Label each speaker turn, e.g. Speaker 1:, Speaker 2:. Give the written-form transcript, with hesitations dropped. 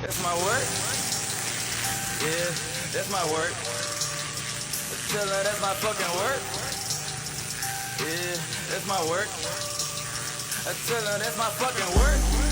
Speaker 1: That's my work. Yeah, that's my work. Tell her that's my fucking work. Yeah, that's my work. I tell her that's my fucking work.